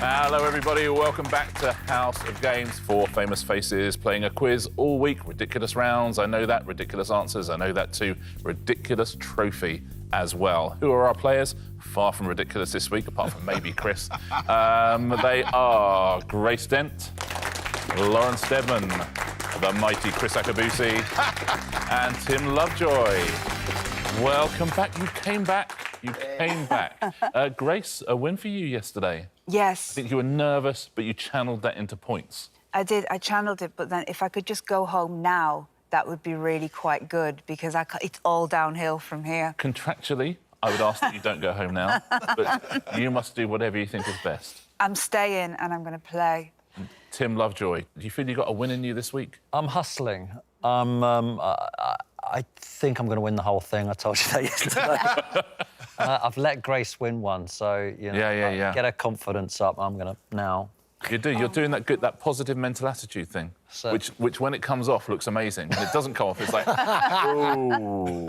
Hello, everybody. Welcome back to House of Games. 4 famous faces playing a quiz all week. Ridiculous rounds, I know that. Ridiculous answers, I know that too. Ridiculous trophy as well. Who are our players? Far from ridiculous this week, apart from maybe Kriss. They are Grace Dent, Lauren Steadman, the mighty Kriss Akabusi, and Tim Lovejoy. Welcome back. You came back. You came back. Grace, a win for you yesterday. Yes. I think you were nervous, but you channeled that into points. I did. I channeled it, but then if I could just go home now, that would be really quite good, because it's all downhill from here. Contractually, I would ask that you don't go home now, but you must do whatever you think is best. I'm staying and I'm going to play. Tim Lovejoy, do you feel you got a win in you this week? I'm hustling. I think I'm going to win the whole thing. I told you that yesterday. I've let Grace win one, so, you know, get her confidence up. I'm going to now... You do. You're doing that good, that positive mental attitude thing, So... which when it comes off, looks amazing. When it doesn't come off, it's like, ooh.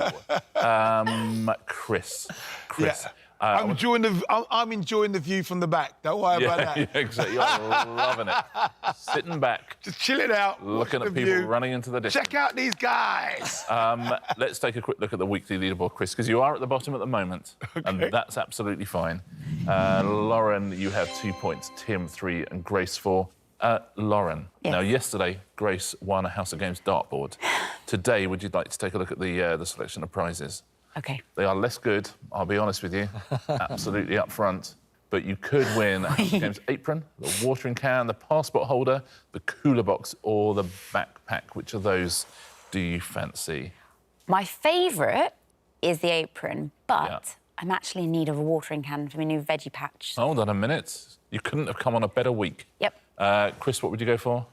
Kriss. Yeah. I'm enjoying the view from the back. Don't worry about that. Yeah, exactly. You're loving it. Sitting back. Just chilling out. Looking at people running into the distance. Check out these guys. Let's take a quick look at the weekly leaderboard, Kriss, because you are at the bottom at the moment, and that's absolutely fine. Lauren, you have 2 points, Tim 3, and Grace 4. Lauren, yes. Now yesterday Grace won a House of Games dartboard. Today, would you like to take a look at the selection of prizes? OK. They are less good, I'll be honest with you, absolutely up front. But you could win a House of Games apron, the watering can, the passport holder, the cooler box, or the backpack. Which of those do you fancy? My favourite is the apron, but I'm actually in need of a watering can for my new veggie patch. Hold on a minute. You couldn't have come on a better week. Yep. Kriss, what would you go for?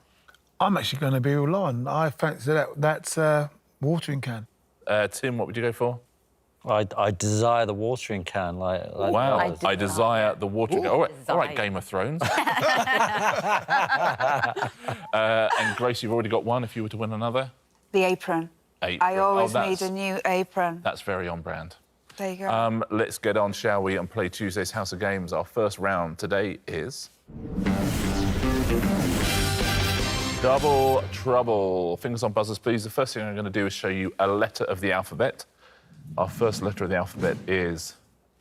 I'm actually going to be all on. I fancy that. That's watering can. Tim, what would you go for? I desire the watering can. Wow, I desire the watering can. All right, Game of Thrones. And Grace, you've already got one if you were to win another. The apron. I always need a new apron. That's very on brand. There you go. Let's get on, shall we, and play Tuesday's House of Games. Our first round today is... Double Trouble. Fingers on buzzers, please. The first thing I'm going to do is show you a letter of the alphabet. Our first letter of the alphabet is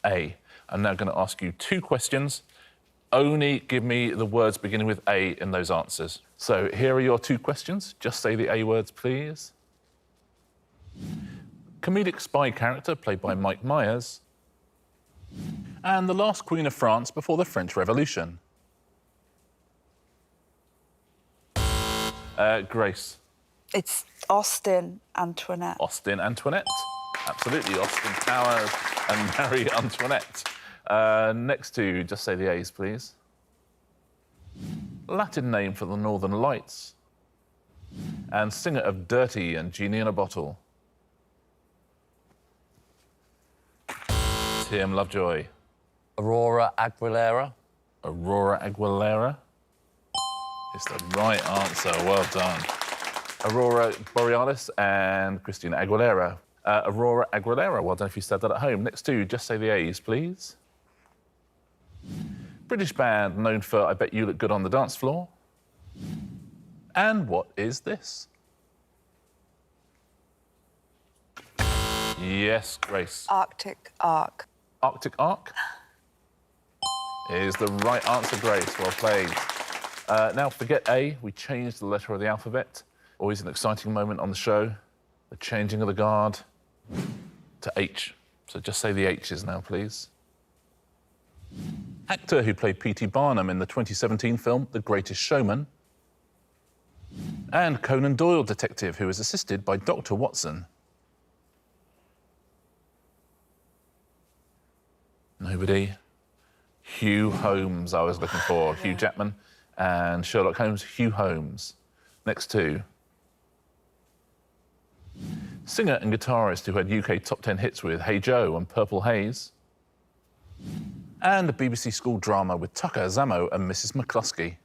A. I'm now going to ask you 2 questions. Only give me the words beginning with A in those answers. So here are your 2 questions. Just say the A words, please. Comedic spy character played by Mike Myers. And the last Queen of France before the French Revolution. Grace. It's Austin Antoinette. Austin Antoinette. Absolutely, Austin Powers and Marie Antoinette. Next to, just say the A's, please. Latin name for the Northern Lights. And singer of Dirty and Genie in a Bottle. Tim Lovejoy. Aurora Aguilera. Aurora Aguilera. It's the right answer. Well done. Aurora Borealis and Christina Aguilera. Aurora Aguilera. Well done if you said that at home. Next to, just say the A's, please. British band known for I Bet You Look Good on the Dance Floor. And what is this? Yes, Grace. Arctic Arc. Arctic Arc is the right answer, Grace. Well played. Now, forget A. We changed the letter of the alphabet. Always an exciting moment on the show. The changing of the guard to H. So just say the H's now, please. Actor who played P.T. Barnum in the 2017 film The Greatest Showman. And Conan Doyle detective who is assisted by Dr. Watson. Nobody. Hugh Holmes, I was looking for. Hugh Jackman and Sherlock Holmes. Hugh Holmes. Next to. Singer and guitarist who had UK top 10 hits with Hey Joe and Purple Haze. And a BBC school drama with Tucker, Zamo and Mrs. McCluskey.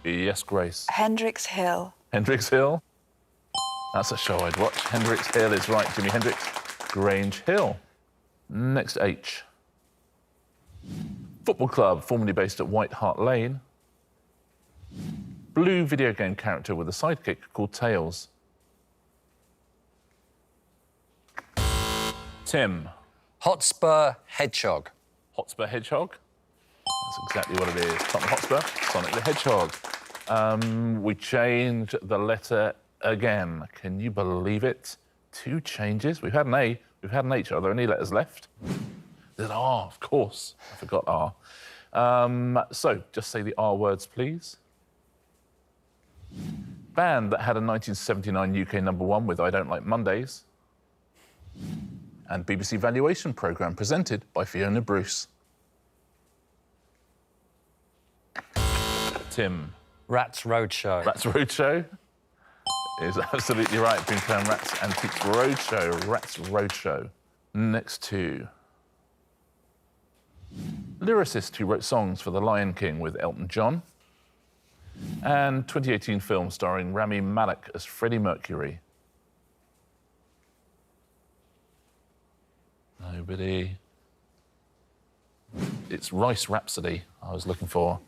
Yes, Grace. Hendrix Hill. Hendrix Hill. That's a show I'd watch. Hendrix Hill is right. Jimi Hendrix. Grange Hill. Next H. Football club formerly based at White Hart Lane. Blue video game character with a sidekick called Tails. Tim. Hotspur Hedgehog. Hotspur Hedgehog. That's exactly what it is. Tottenham Hotspur, Sonic the Hedgehog. We changed the letter again. Can you believe it? 2 changes. We've had an A, we've had an H. Are there any letters left? There's an R, of course. I forgot R. So, just say the R words, please. Band that had a 1979 UK #1 with I Don't Like Mondays. And BBC valuation programme presented by Fiona Bruce. Tim. Rats Roadshow. Rats Roadshow is absolutely right. Boomtown Rats Antiques Roadshow. Rats Roadshow. Next 2. Lyricist who wrote songs for The Lion King with Elton John. And 2018 film starring Rami Malek as Freddie Mercury. Nobody. It's Rice Rhapsody I was looking for.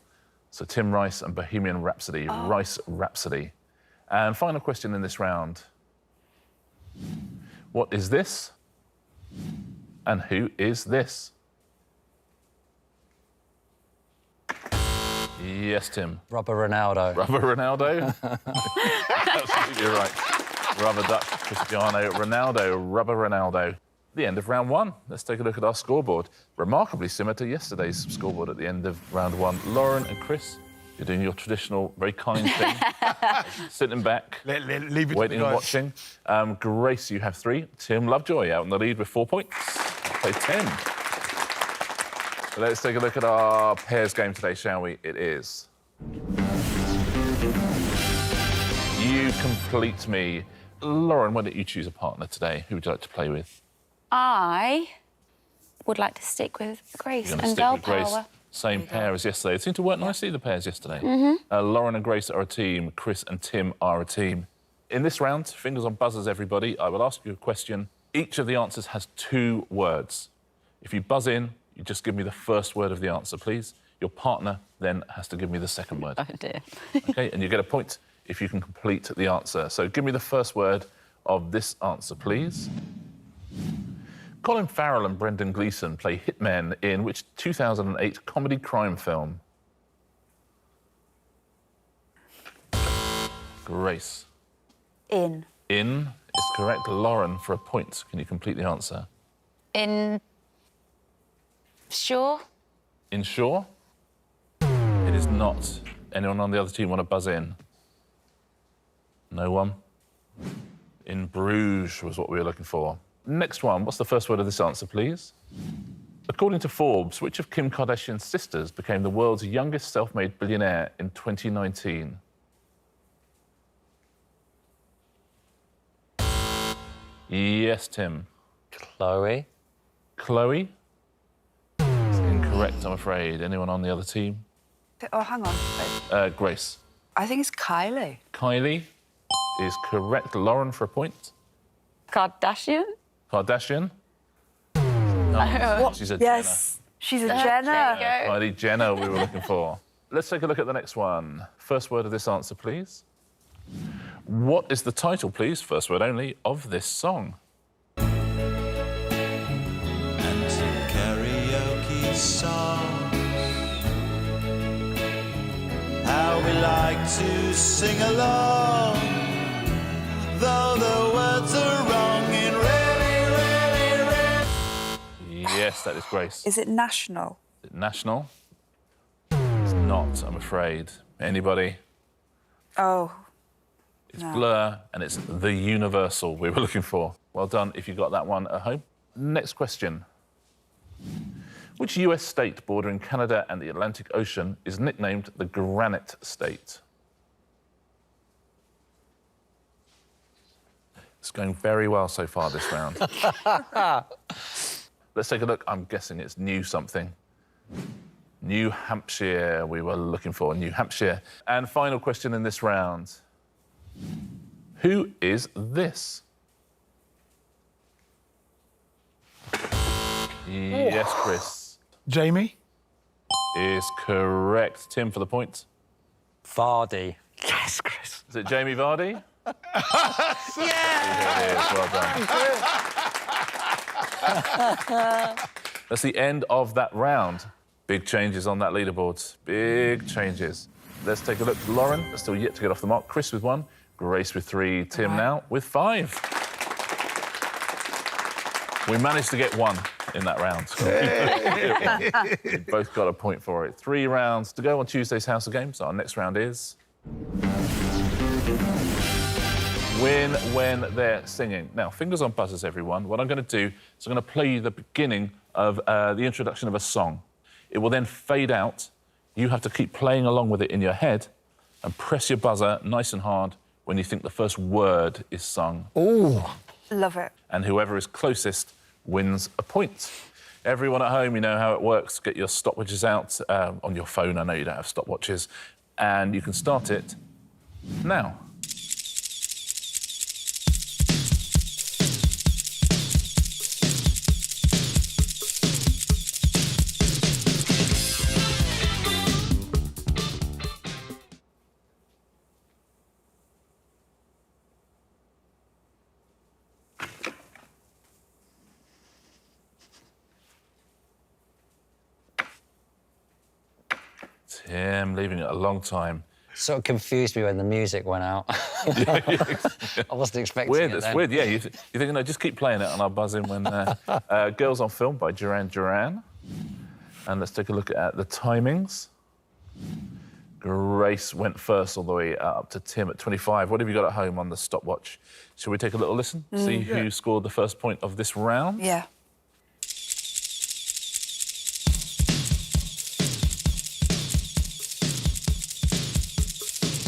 So Tim Rice and Bohemian Rhapsody, Rice Rhapsody. And final question in this round. What is this? And who is this? Yes, Tim. Rubber Ronaldo. Rubber Ronaldo? Absolutely right. Rubber Duck, Cristiano Ronaldo, Rubber Ronaldo. The end of round 1. Let's take a look at our scoreboard. Remarkably similar to yesterday's scoreboard at the end of round 1. Lauren and Kriss, you're doing your traditional, very kind thing. Sitting back, leave it waiting to the and guys. watching. Grace, you have 3. Tim Lovejoy out in the lead with 4 points. Play 10. So let's take a look at our pairs game today, shall we? It is. You complete me. Lauren, why don't you choose a partner today? Who would you like to play with? I would like to stick with Grace You're gonna and stick Girl with Grace. Power. Same pair as yesterday. It seemed to work nicely, the pairs yesterday. Lauren and Grace are a team. Kriss and Tim are a team. In this round, fingers on buzzers, everybody, I will ask you a question. Each of the answers has 2 words. If you buzz in, you just give me the first word of the answer, please. Your partner then has to give me the second word. Oh, dear. OK, and you get a point if you can complete the answer. So give me the first word of this answer, please. Colin Farrell and Brendan Gleeson play hitmen in which 2008 comedy crime film? Grace. In. In is correct. Lauren, for a point, can you complete the answer? In... Sure? Insure? It is not. Anyone on the other team want to buzz in? No one? In Bruges was what we were looking for. Next one, what's the first word of this answer, please? According to Forbes, which of Kim Kardashian's sisters became the world's youngest self-made billionaire in 2019? Yes, Tim. Chloe. Chloe? It's incorrect, I'm afraid. Anyone on the other team? Oh, hang on. Grace. I think it's Kylie. Kylie is correct. Lauren, for a point. Kardashian? Kardashian? No, she's a Yes, she's a Jenner. Jenner. Kylie Jenner we were looking for. Let's take a look at the next one. First word of this answer, please. What is the title, please, first word only, of this song? Karaoke songs, how we like to sing along, though the words are wrong in really, really, really. Yes, that is Grace. Is it national? Is it national? It's not, I'm afraid. Anybody? Oh. It's Blur, and it's The Universal we were looking for. Well done if you got that one at home. Next question. Which US state bordering Canada and the Atlantic Ocean is nicknamed the Granite State? It's going very well so far this round. Let's take a look. I'm guessing it's New something. New Hampshire we were looking for, New Hampshire. And final question in this round. Who is this? Yes, Kriss. Jamie? is correct. Tim for the point. Vardy. Yes, Chris. Is it Jamie Vardy? Yeah! It is. Well done. That's the end of that round. Big changes on that leaderboard. Big changes. Let's take a look. Lauren, still yet to get off the mark. Chris with 1, Grace with 3, Tim now with 5. We managed to get 1 in that round. We both got a point for it. 3 rounds to go on Tuesday's House of Games. Our next round is... Win when they're singing. Now, fingers on buzzers, everyone. What I'm going to do is I'm going to play you the beginning of the introduction of a song. It will then fade out. You have to keep playing along with it in your head and press your buzzer nice and hard when you think the first word is sung. Ooh. Love it. And whoever is closest wins a point. Everyone at home, you know how it works. Get your stopwatches out on your phone. I know you don't have stopwatches. And you can start it now. Tim, leaving it a long time. Sort of confused me when the music went out. I wasn't expecting weird, it it's then. weird, yeah. You think, no, just keep playing it and I'll buzz in when... Girls on Film by Duran Duran. And let's take a look at the timings. Grace went first all the way up to Tim at 25. What have you got at home on the stopwatch? Shall we take a little listen? See who scored the first point of this round? Yeah.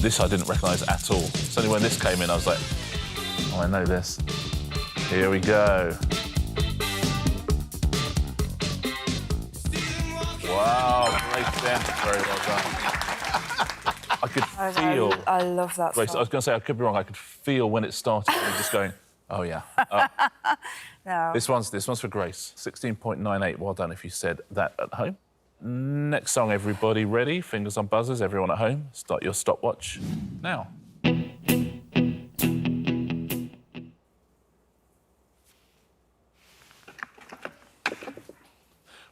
This I didn't recognise at all. It's only when this came in I was like, oh, I know this. Here we go. Wow, great Dent. Very well done. I could feel... I love that Grace, song. I was going to say, I could be wrong, I could feel when it started, and just going, oh, yeah. Oh. No. This one's for Grace. 16.98, well done if you said that at home. Next song, everybody ready? Fingers on buzzers, everyone at home. Start your stopwatch now.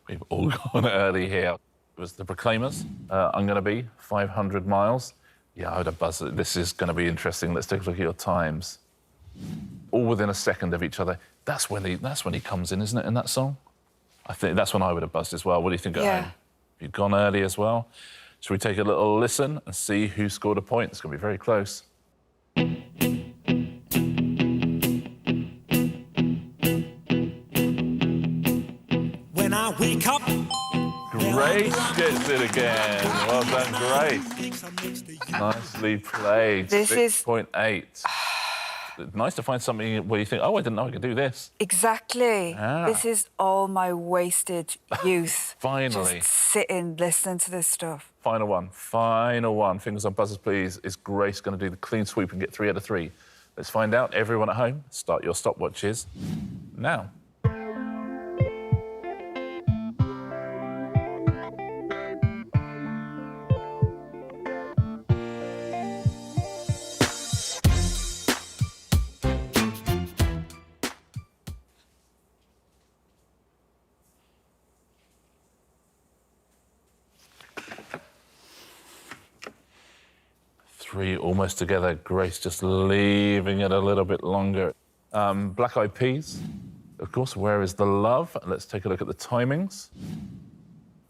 We've all gone early here. It was the Proclaimers. I'm going to be 500 miles. Yeah, I would have buzzed. This is going to be interesting. Let's take a look at your times. All within a second of each other. That's when he comes in, isn't it, in that song? I think that's when I would have buzzed as well. What do you think at home? Have you gone early as well? Should we take a little listen and see who scored a point? It's going to be very close. When I wake up, Grace gets it again. Well done, Grace. Nicely played. This is 6.8. Nice to find something where you think, oh, I didn't know I could do this. Exactly. Ah. This is all my wasted youth. Finally. Just sitting, listening to this stuff. Final one. Final one. Fingers on buzzers, please. Is Grace going to do the clean sweep and get 3 out of 3? Let's find out. Everyone at home, start your stopwatches now. Three almost together. Grace just leaving it a little bit longer. Black Eyed Peas, of course, Where Is the Love? Let's take a look at the timings.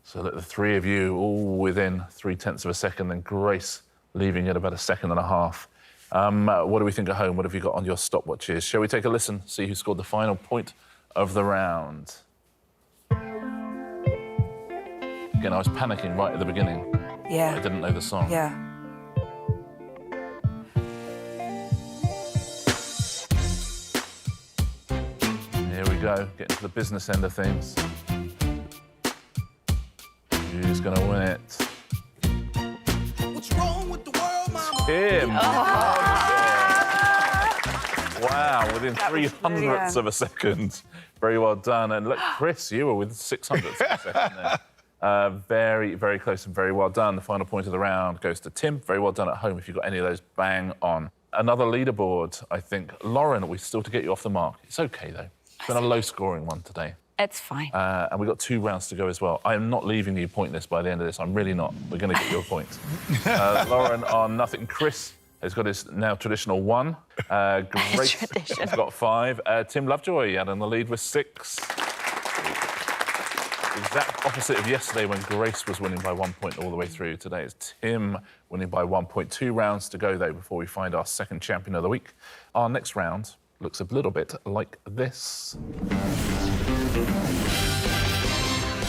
So that the 3 of you all within 0.3 of a second, then Grace leaving it about 1.5 seconds. What do we think at home? What have you got on your stopwatches? Shall we take a listen, see who scored the final point of the round? Again, I was panicking right at the beginning. Yeah. I didn't know the song. Yeah. Here we go, getting to the business end of things. Who's going to win it? what's wrong with the world, mama? Tim! Wow, within That was 0.03 of a second. Very well done. And look, Chris, you were with 0.06 of a second there. Very, very close and very well done. The final point of the round goes to Tim. Very well done at home if you got any of those bang on. Another leaderboard, I think. Lauren, we're still to get you off the mark. It's OK, though. It's been a low-scoring one today. It's fine. And we've got 2 rounds to go as well. I am not leaving you pointless by the end of this. I'm really not. We're going to get you a point. Lauren on nothing. Chris has got his now traditional 1. Grace has got 5. Tim Lovejoy out in the lead with 6. Exact opposite of yesterday when Grace was winning by 1 point all the way through. Today it's Tim winning by 1 point. 2 rounds to go, though, before we find our second champion of the week. Our next round looks a little bit like this.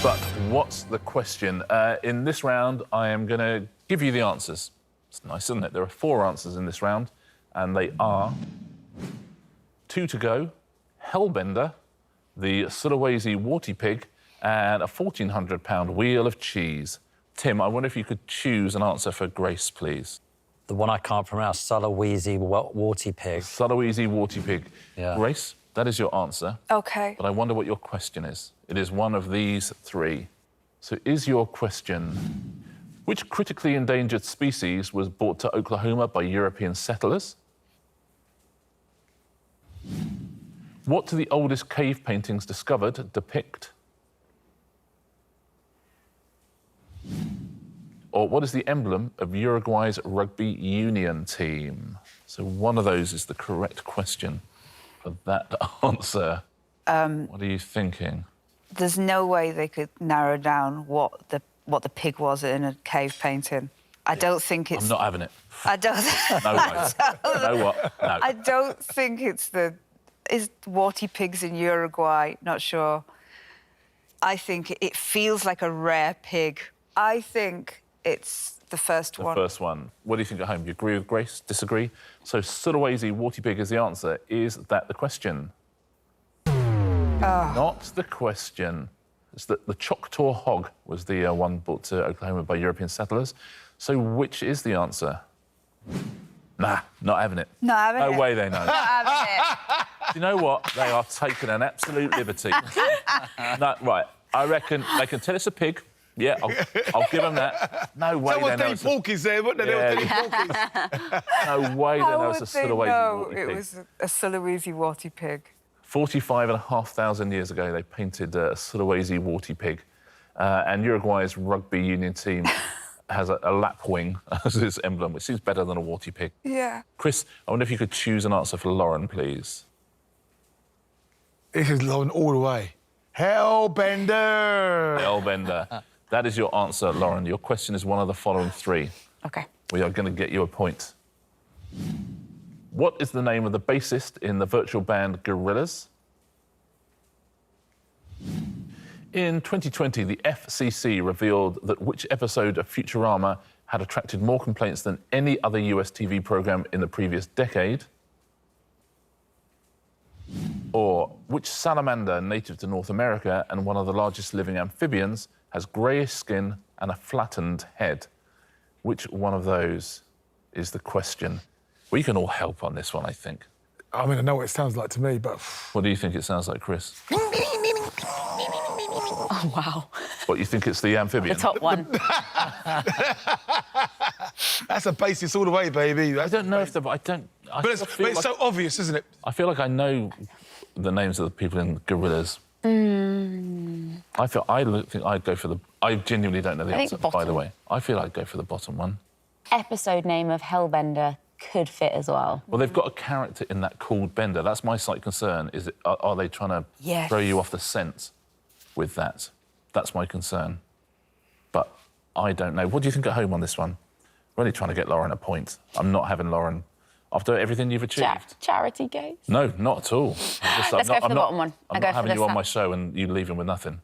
But what's the question? In this round, I am going to give you the answers. It's nice, isn't it? There are 4 answers in this round, and they are 2 to go, Hellbender, the Sulawesi Warty Pig, and a £1,400 wheel of cheese. Tim, I wonder if you could choose an answer for Grace, please. The one I can't pronounce, Sulawesi Warty Pig. Sulawesi Warty Pig. Yeah. Grace, that is your answer. OK. But I wonder what your question is. It is one of these 3. So is your question, which critically endangered species was brought to Oklahoma by European settlers? What do the oldest cave paintings discovered depict? Or what is the emblem of Uruguay's rugby union team? So one of those is the correct question for that answer. What are you thinking? There's no way they could narrow down what the pig was in a cave painting. I don't think it's... I'm not having it. I don't... No way. You know what? No. I don't think it's the... Is warty pigs in Uruguay? Not sure. I think it feels like a rare pig. I think it's the first one. The first one. What do you think at home? Do you agree with Grace? Disagree? So Sulawesi Warty Pig is the answer. Is that the question? Not the question. It's the Choctaw hog was the one brought to Oklahoma by European settlers. So which is the answer? Nah, not having it. Not having it. No way they know. Not having it. Do you know what? They are taking an absolute liberty. No, right. I reckon they can tell it's a pig. Yeah, I'll give them that. No way they know it's a... Porky's there, wasn't there? Yeah. No way they know it's a Sulawesi Warty Pig. It was a Sulawesi Warty Pig. 45,500 years ago, they painted a Sulawesi Warty Pig. And Uruguay's rugby union team has a lapwing as its emblem, which seems better than a Warty Pig. Yeah. Chris, I wonder if you could choose an answer for Lauren, please. This is Lauren all the way. Hellbender! Hellbender. That is your answer, Lauren. Your question is one of the following 3. OK. We are going to get you a point. What is the name of the bassist in the virtual band Gorillaz? In 2020, the FCC revealed that which episode of Futurama had attracted more complaints than any other US TV programme in the previous decade? Or which salamander native to North America and one of the largest living amphibians has greyish skin and a flattened head? Which one of those is the question? We can all help on this one, I think. I mean, I know what it sounds like to me, but... What do you think it sounds like, Chris? Oh, wow. What, you think it's the amphibian? The top one. That's a basis all the way, baby. I don't know if the... I don't... But it's so obvious, isn't it? I feel like I know the names of the people in Gorillaz. I think I'd go for the... I genuinely don't know the answer, by the way. I feel I'd go for the bottom one. Episode name of Hellbender could fit as well. Well, they've got a character in that called Bender. That's my slight concern. Is it, are they trying to throw you off the scent with that? That's my concern. But I don't know. What do you think at home on this one? Really trying to get Lauren a point. I'm not having Lauren after everything you've achieved. Charity case? No, not at all. Let's go for the bottom one. I'm not having you on my show and you leaving with nothing.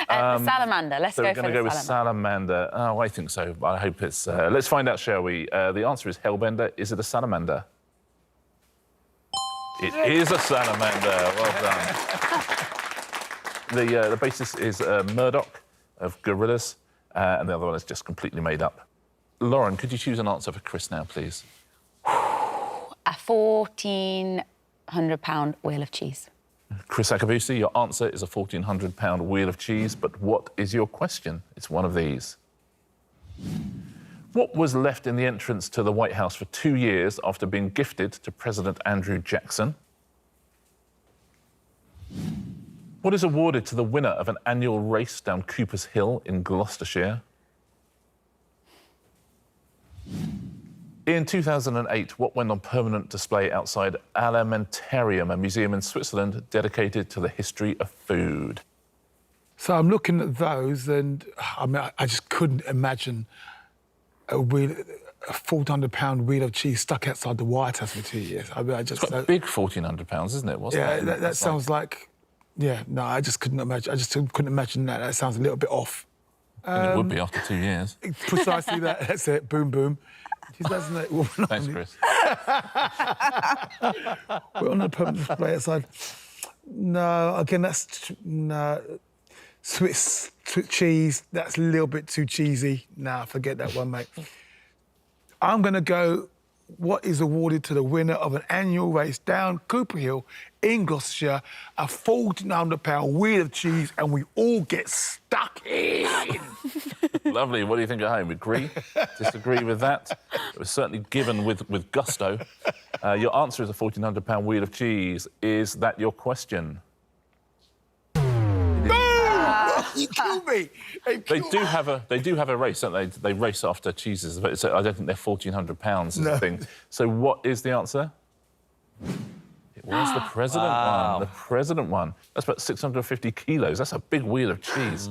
Salamander. Let's go for the salamander. So we're going to go with salamander. Oh, I think so. I hope it's... let's find out, shall we? The answer is Hellbender. Is it a salamander? It is a salamander. Well done. The basis is Murdoch of Gorillaz, and the other one is just completely made up. Lauren, could you choose an answer for Chris now, please? A £1,400 wheel of cheese. Kriss Akabusi, your answer is a £1,400 wheel of cheese, but what is your question? It's one of these. What was left in the entrance to the White House for 2 years after being gifted to President Andrew Jackson? What is awarded to the winner of an annual race down Cooper's Hill in Gloucestershire? In 2008, what went on permanent display outside Alimentarium, a museum in Switzerland dedicated to the history of food? So I'm looking at those, and I mean, I just couldn't imagine a £1,400 wheel of cheese stuck outside the White House for 2 years. I mean, It's quite a big £1,400, isn't it? Wasn't yeah, it? that sounds like... Yeah, no, I just couldn't imagine. I just couldn't imagine that. That sounds a little bit off. And it would be after 2 years. Precisely that. That's it. Boom, boom. Jeez, doesn't it? Thanks, Chris. We're on a permanent display outside. No, again, Swiss cheese. That's a little bit too cheesy. Nah, forget that one, mate. I'm going to go. What is awarded to the winner of an annual race down Cooper Hill in Gloucestershire, a £1,400 wheel of cheese, and we all get stuck in. Lovely. What do you think at home? Agree? Disagree with that? It was certainly given with gusto. Your answer is a £1,400 wheel of cheese. Is that your question? You killed me. They do have a race, don't they? They race after cheeses, but I don't think they're £1,400 is the thing. So what is the answer? It was the president one. The president one. That's about 650 kilos. That's a big wheel of cheese.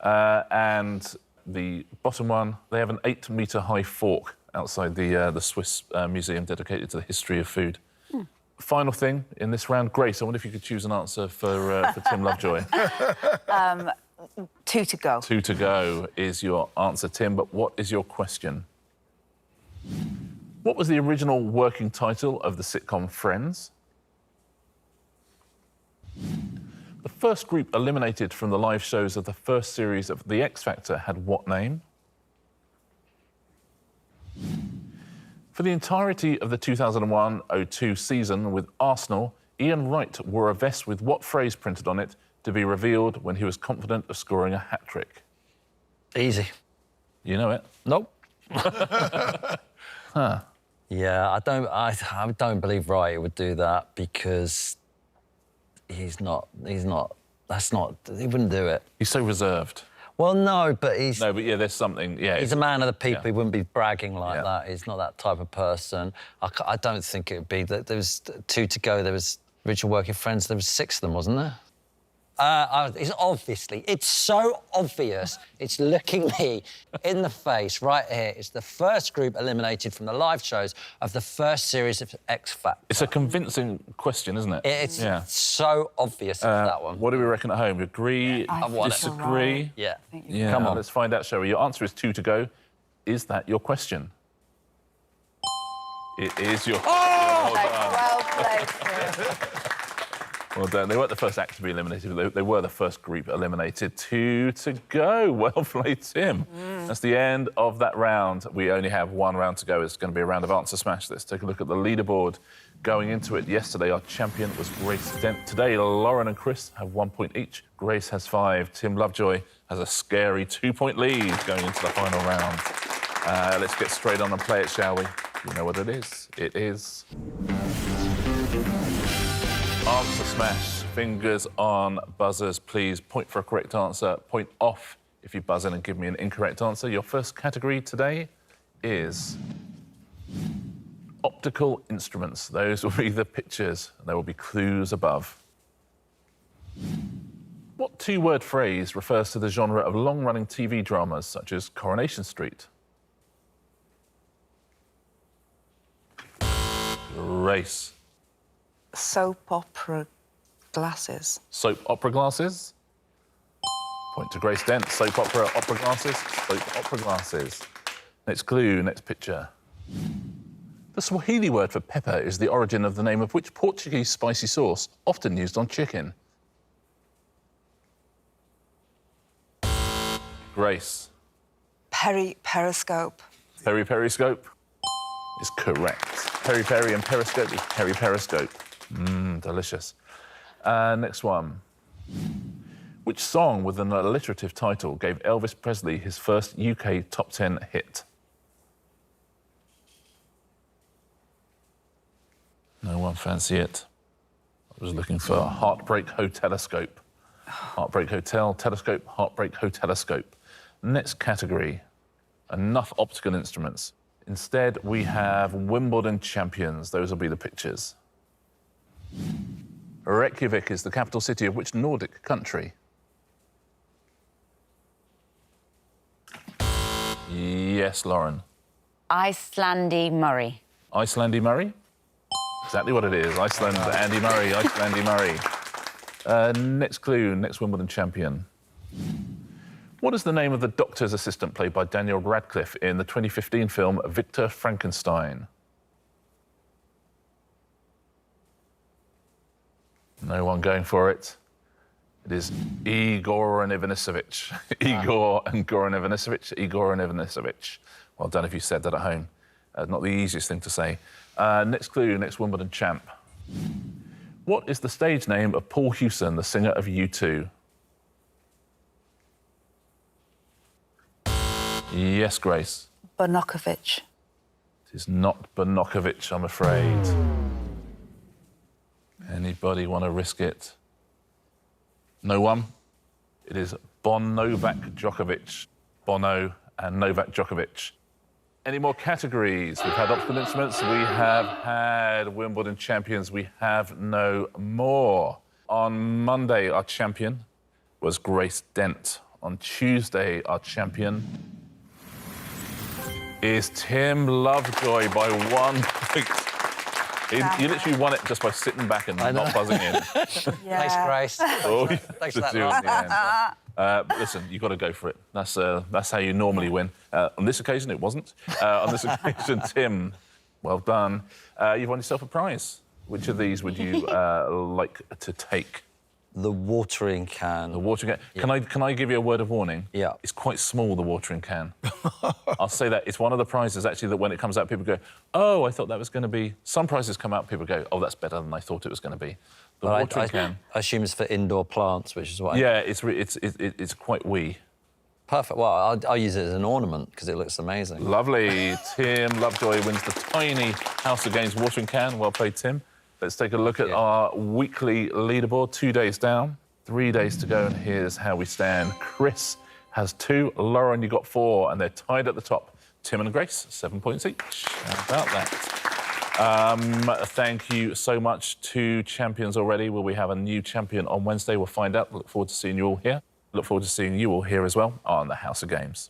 And the bottom one, they have an 8-metre-high fork outside the Swiss museum dedicated to the history of food. Final thing in this round, Grace, I wonder if you could choose an answer for Tim Lovejoy. 2 to go. 2 to go is your answer, Tim, but what is your question? What was the original working title of the sitcom Friends? The first group eliminated from the live shows of the first series of The X Factor had what name? For the entirety of the 2001-02 season with Arsenal, Ian Wright wore a vest with what phrase printed on it to be revealed when he was confident of scoring a hat-trick? Easy. You know it? Nope. Yeah, I don't believe Wright would do that because he wouldn't do it. He's so reserved. Well, no, but he's... No, but yeah, there's something, yeah. He's a man of the people. He wouldn't be bragging like that. He's not that type of person. I don't think it would be that there was 2 to go. There was Richard Working Friends. There was 6 of them, wasn't there? It's so obvious. It's looking me in the face right here. It's the first group eliminated from the live shows of the first series of X Factor. It's a convincing question, isn't it? It's so obvious, that one. What do we reckon at home? Agree? Disagree? Right. Yeah. Come on. Let's find out, shall we? Your answer is 2 to go. Is that your question? It is your question. Well played. Well done. They weren't the first act to be eliminated, but they were the first group eliminated. 2 to go. Well played, Tim. That's the end of that round. We only have 1 round to go. It's going to be a round of Answer Smash. Let's take a look at the leaderboard. Going into it yesterday, our champion was Grace Dent. Today, Lauren and Chris have 1 point each. Grace has 5. Tim Lovejoy has a scary 2-point lead going into the final round. Let's get straight on and play it, shall we? You know what it is. It is... Answer Smash. Fingers on buzzers, please. Point for a correct answer, point off if you buzz in and give me an incorrect answer. Your first category today is optical instruments. Those will be the pictures, and there will be clues above. What 2-word phrase refers to the genre of long-running TV dramas such as Coronation Street? Race. Soap opera glasses. Soap opera glasses. Point to Grace Dent. Soap opera glasses. Soap opera glasses. Next clue, next picture. The Swahili word for pepper is the origin of the name of which Portuguese spicy sauce often used on chicken? Grace. Periscope. Periscope is correct. Peri and periscope is periscope. Delicious. Next one. Which song with an alliterative title gave Elvis Presley his first UK top 10 hit? No one fancy it. I was looking for Heartbreak Hotelescope. Heartbreak Hotel, Telescope, Heartbreak Hotelescope. Next category, enough optical instruments. Instead, we have Wimbledon champions. Those will be the pictures. Reykjavik is the capital city of which Nordic country? Yes, Lauren. Icelandy Murray. Icelandy Murray? Exactly what it is. Iceland, Andy Murray, Icelandy Murray. Next clue, next Wimbledon champion. What is the name of the doctor's assistant played by Daniel Radcliffe in the 2015 film Victor Frankenstein? No one going for it. It is Igor and Ivanisevic. Igor and Goran Ivanisevic. Igor and Ivanisevic. Well done if you said that at home. Not the easiest thing to say. Next clue, next Wimbledon champ. What is the stage name of Paul Hewson, the singer of U2? Yes, Grace. Bonakovic. It is not Bonakovic, I'm afraid. Anybody want to risk it? No one? It is Novak Djokovic. Bono and Novak Djokovic. Any more categories? We've had optical instruments, we have had Wimbledon champions, we have no more. On Monday, our champion was Grace Dent. On Tuesday, our champion is Tim Lovejoy by 1 point. He literally won it just by sitting back and not buzzing in. Thanks, Grace. Oh, Thanks for that, to do Lauren. in the end. But listen, you've got to go for it. That's how you normally win. On this occasion, it wasn't. On this occasion, Tim, well done. You've won yourself a prize. Which of these would you like to take? The watering can. The watering can. Yeah. Can I give you a word of warning? Yeah. It's quite small, the watering can. I'll say that. It's one of the prizes, actually, that when it comes out, people go, oh, I thought that was going to be... Some prizes come out, people go, oh, that's better than I thought it was going to be. The watering can... I assume it's for indoor plants, which is what Yeah, it's quite wee. Perfect. Well, I'll use it as an ornament, because it looks amazing. Lovely. Tim Lovejoy wins the tiny House of Games watering can. Well played, Tim. Let's take a look at our weekly leaderboard. 2 days down, 3 days to go, and here's how we stand. Chris has 2, Lauren, you got 4, and they're tied at the top. Tim and Grace, 7 points each. How about that? Thank you so much to champions already. Will we have a new champion on Wednesday? We'll find out. Look forward to seeing you all here. Look forward to seeing you all here as well on the House of Games.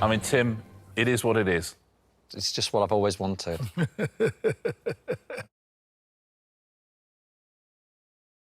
I mean, Tim, it is what it is. It's just what I've always wanted.